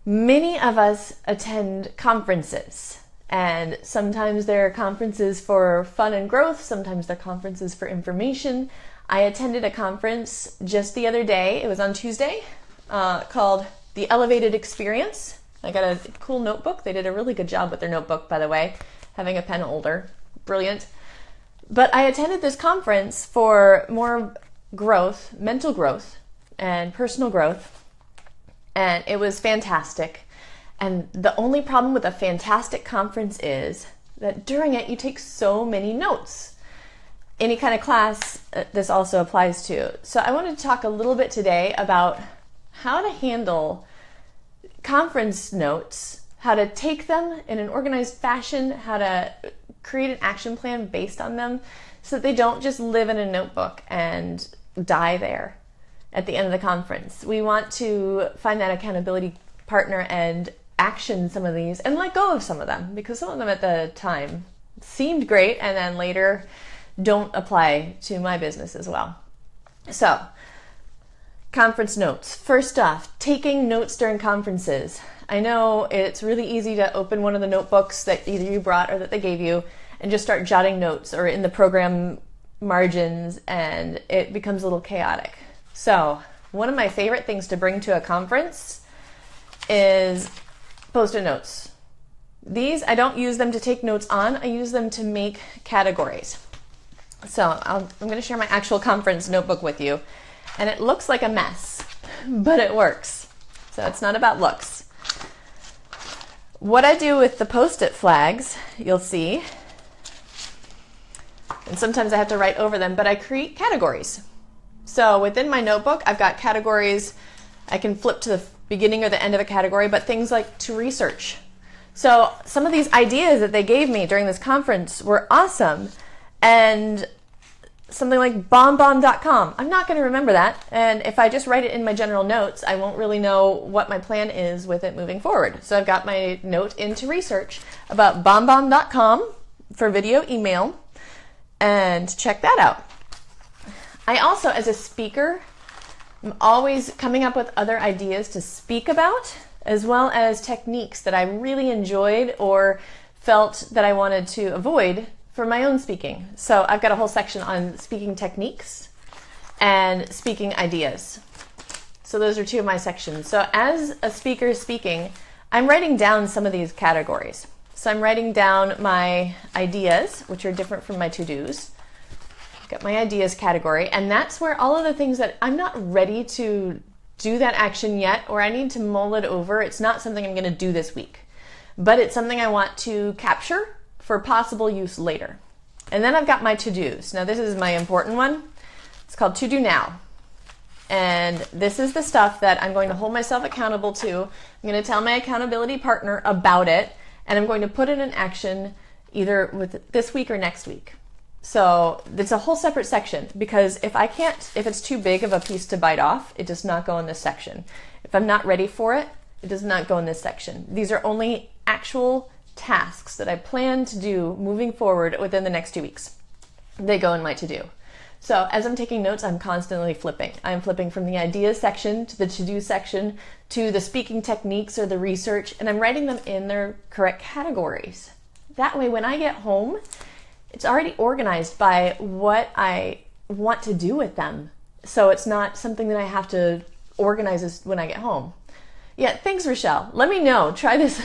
Many of us attend conferences, and sometimes they're conferences for fun and growth, sometimes they're conferences for information. I attended a conference just the other day, it was on Tuesday, called The Elevated Experience. I got a cool notebook. They did a really good job with their notebook, by the way, having a pen holder. Brilliant. But I attended this conference for more growth, mental growth, and personal growth. And it was fantastic. And the only problem with a fantastic conference is that during it, you take so many notes. Any kind of class, this also applies to. So I wanted to talk a little bit today about how to handle conference notes, how to take them in an organized fashion, how to create an action plan based on them so that they don't just live in a notebook and die there at the end of the conference. We want to find that accountability partner and action some of these and let go of some of them, because some of them at the time seemed great and then later don't apply to my business as well. So, conference notes. First off, taking notes during conferences. I know it's really easy to open one of the notebooks that either you brought or that they gave you and just start jotting notes or in the program margins, and it becomes a little chaotic. So, one of my favorite things to bring to a conference is Post-it notes. These, I don't use them to take notes on, I use them to make categories. So, I'm going to share my actual conference notebook with you, and it looks like a mess, but it works. So, it's not about looks. What I do with the Post-it flags, you'll see, and sometimes I have to write over them, but I create categories. So within my notebook, I've got categories. I can flip to the beginning or the end of a category, but things like to research. So some of these ideas that they gave me during this conference were awesome. And something like bombbomb.com, I'm not going to remember that. And if I just write it in my general notes, I won't really know what my plan is with it moving forward. So I've got my note into research about bombbomb.com for video email, and check that out. I also, as a speaker, am always coming up with other ideas to speak about, as well as techniques that I really enjoyed or felt that I wanted to avoid for my own speaking. So I've got a whole section on speaking techniques and speaking ideas. So those are two of my sections. So as a speaker speaking, I'm writing down some of these categories. So I'm writing down my ideas, which are different from my to-dos. Got my ideas category, and that's where all of the things that I'm not ready to do that action yet, or I need to mull it over. It's not something I'm going to do this week, but it's something I want to capture for possible use later. And then I've got my to-dos. Now this is my important one. It's called To Do Now. And this is the stuff that I'm going to hold myself accountable to. I'm going to tell my accountability partner about it, and I'm going to put it in action either with this week or next week. So it's a whole separate section, because if it's too big of a piece to bite off, it does not go in this section. If I'm not ready for it, it does not go in this section. These are only actual tasks that I plan to do moving forward within the next 2 weeks. They go in my to-do. So as I'm taking notes, I'm constantly flipping. I'm flipping from the ideas section to the to-do section to the speaking techniques or the research, and I'm writing them in their correct categories. That way, when I get home, it's already organized by what I want to do with them. So it's not something that I have to organize when I get home. Yeah, thanks, Rochelle. Let me know. Try this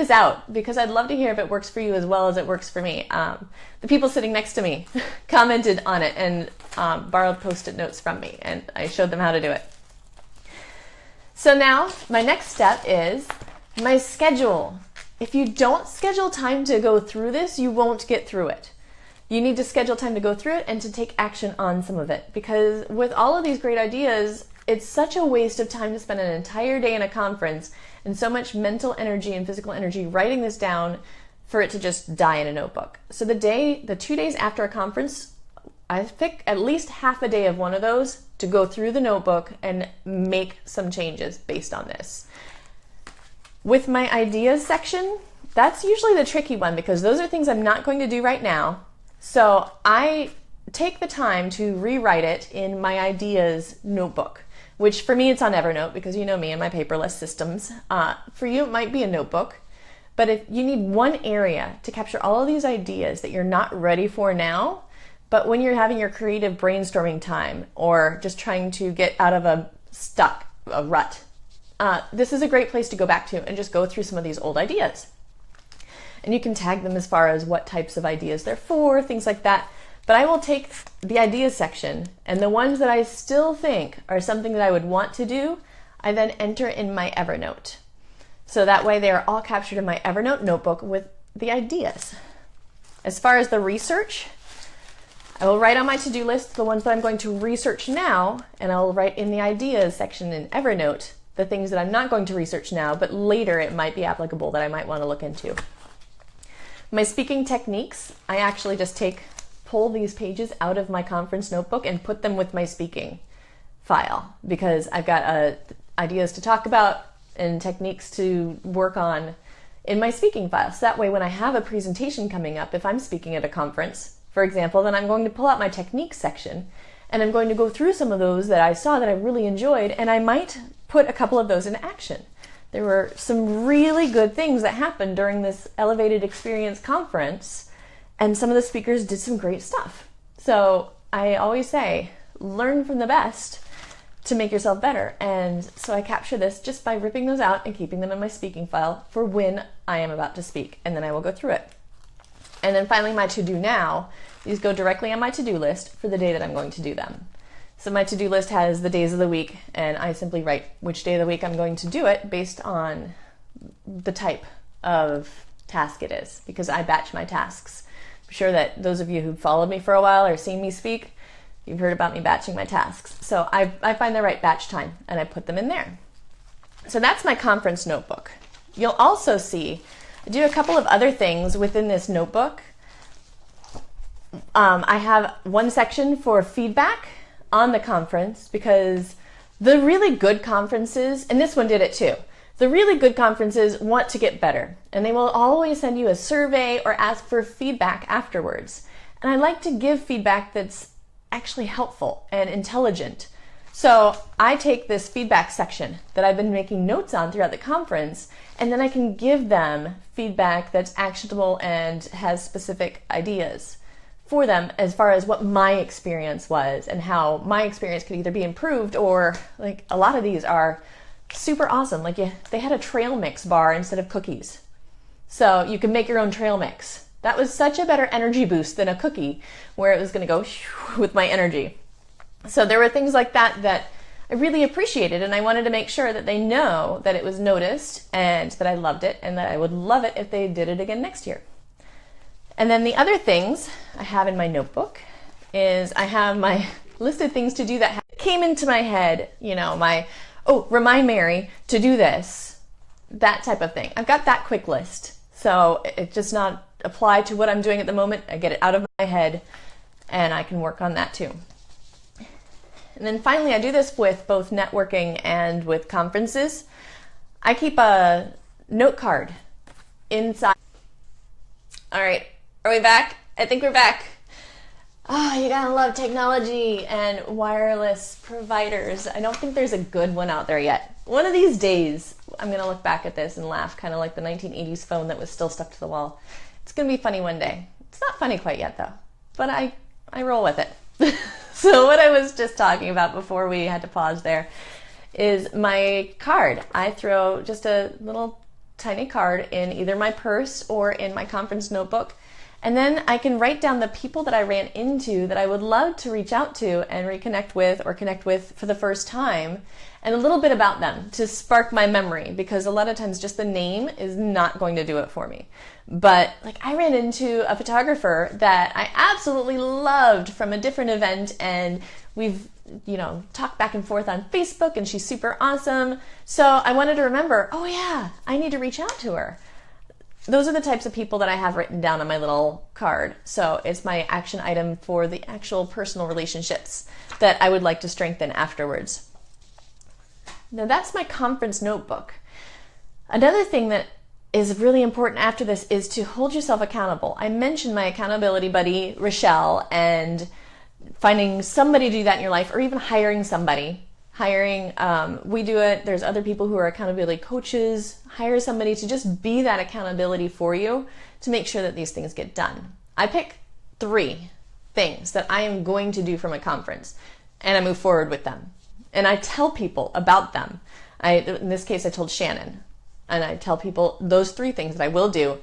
out, because I'd love to hear if it works for you as well as it works for me. The people sitting next to me commented on it and borrowed Post-it notes from me, and I showed them how to do it. So now my next step is my schedule. If you don't schedule time to go through this, you won't get through it. You need to schedule time to go through it and to take action on some of it, because with all of these great ideas, it's such a waste of time to spend an entire day in a conference and so much mental energy and physical energy writing this down for it to just die in a notebook. So the 2 days after a conference, I pick at least half a day of one of those to go through the notebook and make some changes based on this. With my ideas section, that's usually the tricky one, because those are things I'm not going to do right now. So I take the time to rewrite it in my ideas notebook, which for me it's on Evernote because you know me and my paperless systems. For you it might be a notebook, but if you need one area to capture all of these ideas that you're not ready for now, but when you're having your creative brainstorming time or just trying to get out of a rut, this is a great place to go back to and just go through some of these old ideas. And you can tag them as far as what types of ideas they're for, things like that. But I will take the ideas section, and the ones that I still think are something that I would want to do, I then enter in my Evernote. So that way they are all captured in my Evernote notebook with the ideas. As far as the research, I will write on my to-do list the ones that I'm going to research now, and I will write in the ideas section in Evernote the things that I'm not going to research now, but later it might be applicable that I might want to look into. My speaking techniques, I actually just pull these pages out of my conference notebook and put them with my speaking file because I've got ideas to talk about and techniques to work on in my speaking file. So that way when I have a presentation coming up, if I'm speaking at a conference, for example, then I'm going to pull out my techniques section and I'm going to go through some of those that I saw that I really enjoyed, and I might put a couple of those into action. There were some really good things that happened during this Elevated Experience conference, and some of the speakers did some great stuff. So I always say, learn from the best to make yourself better. And so I capture this just by ripping those out and keeping them in my speaking file for when I am about to speak, and then I will go through it. And then finally, my to-do now, these go directly on my to-do list for the day that I'm going to do them. So my to-do list has the days of the week, and I simply write which day of the week I'm going to do it based on the type of task it is, because I batch my tasks. I'm sure that those of you who've followed me for a while or seen me speak, you've heard about me batching my tasks. So I find the right batch time and I put them in there. So that's my conference notebook. You'll also see I do a couple of other things within this notebook. I have one section for feedback on the conference because the really good conferences, and this one did it too, the really good conferences want to get better, and they will always send you a survey or ask for feedback afterwards. And I like to give feedback that's actually helpful and intelligent. So I take this feedback section that I've been making notes on throughout the conference, and then I can give them feedback that's actionable and has specific ideas for them as far as what my experience was and how my experience could either be improved, or like a lot of these are super awesome. Like they had a trail mix bar instead of cookies. So you can make your own trail mix. That was such a better energy boost than a cookie where it was going to go with my energy. So there were things like that that I really appreciated, and I wanted to make sure that they know that it was noticed and that I loved it and that I would love it if they did it again next year. And then the other things I have in my notebook is I have my list of things to do that came into my head, remind Mary to do this, that type of thing. I've got that quick list. So it does not apply to what I'm doing at the moment. I get it out of my head and I can work on that too. And then finally, I do this with both networking and with conferences. I keep a note card inside. All right, are we back? I think we're back. Oh, you gotta love technology and wireless providers. I don't think there's a good one out there yet. One of these days, I'm gonna look back at this and laugh, kind of like the 1980s phone that was still stuck to the wall. It's gonna be funny one day. It's not funny quite yet though, but I roll with it. So what I was just talking about before we had to pause there is my card. I throw just a little tiny card in either my purse or in my conference notebook. And then I can write down the people that I ran into that I would love to reach out to and reconnect with or connect with for the first time, and a little bit about them to spark my memory, because a lot of times just the name is not going to do it for me. But like I ran into a photographer that I absolutely loved from a different event, and we've talked back and forth on Facebook, and she's super awesome. So I wanted to remember, oh yeah, I need to reach out to her. Those are the types of people that I have written down on my little card. So it's my action item for the actual personal relationships that I would like to strengthen afterwards. Now that's my conference notebook. Another thing that is really important after this is to hold yourself accountable. I mentioned my accountability buddy, Rochelle, and finding somebody to do that in your life, or even hiring somebody. hiring. We do it. There's other people who are accountability coaches. Hire somebody to just be that accountability for you to make sure that these things get done. I pick 3 things that I am going to do from a conference, and I move forward with them. And I tell people about them. In this case, I told Shannon, and I tell people those 3 things that I will do.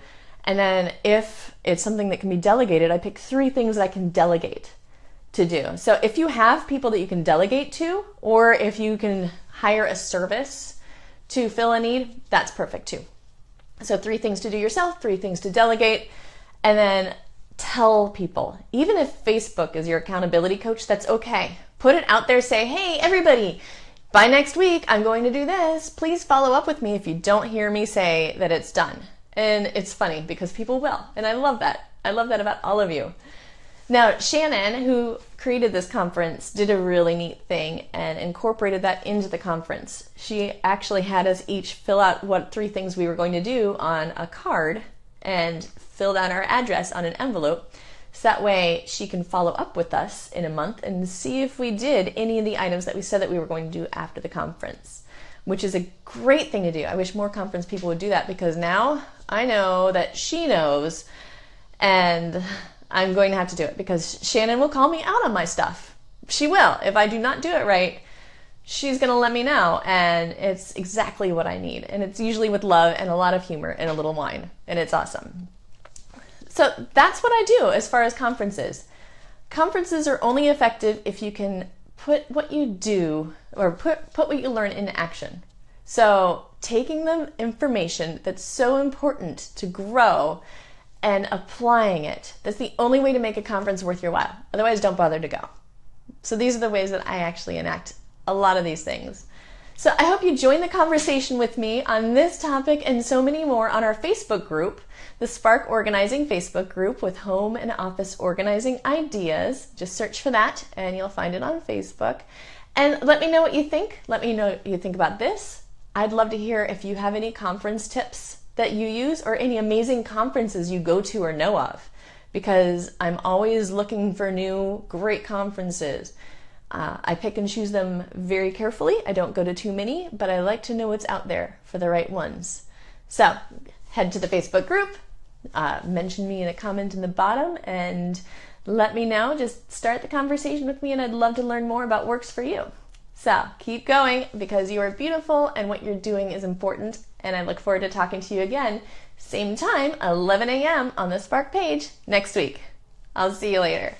And then if it's something that can be delegated, I pick 3 things that I can delegate to do. So if you have people that you can delegate to, or if you can hire a service to fill a need, that's perfect too. So 3 things to do yourself, 3 things to delegate, and then tell people. Even if Facebook is your accountability coach, that's okay. Put it out there, say, hey, everybody, by next week, I'm going to do this. Please follow up with me if you don't hear me say that it's done. And it's funny because people will. And I love that. I love that about all of you. Now, Shannon, who created this conference, did a really neat thing and incorporated that into the conference. She actually had us each fill out what 3 things we were going to do on a card and filled out our address on an envelope. So that way she can follow up with us in a month and see if we did any of the items that we said that we were going to do after the conference, which is a great thing to do. I wish more conference people would do that, because now I know that she knows, and I'm going to have to do it because Shannon will call me out on my stuff. She will. If I do not do it right, she's going to let me know, and it's exactly what I need. And it's usually with love and a lot of humor and a little wine, and it's awesome. So that's what I do as far as conferences. Conferences are only effective if you can put what you do, or put what you learn into action. So taking the information that's so important to grow and applying it. That's the only way to make a conference worth your while. Otherwise, don't bother to go. So these are the ways that I actually enact a lot of these things. So I hope you join the conversation with me on this topic and so many more on our Facebook group, the Spark Organizing Facebook group with home and office organizing ideas. Just search for that and you'll find it on Facebook. And let me know what you think. Let me know what you think about this. I'd love to hear if you have any conference tips that you use or any amazing conferences you go to or know of, because I'm always looking for new great conferences. I pick and choose them very carefully. I don't go to too many, but I like to know what's out there for the right ones. So head to the Facebook group, mention me in a comment in the bottom, and let me know. Just start the conversation with me, and I'd love to learn more about what works for you. So keep going, because you are beautiful and what you're doing is important. And I look forward to talking to you again, same time, 11 a.m. on the Spark page next week. I'll see you later.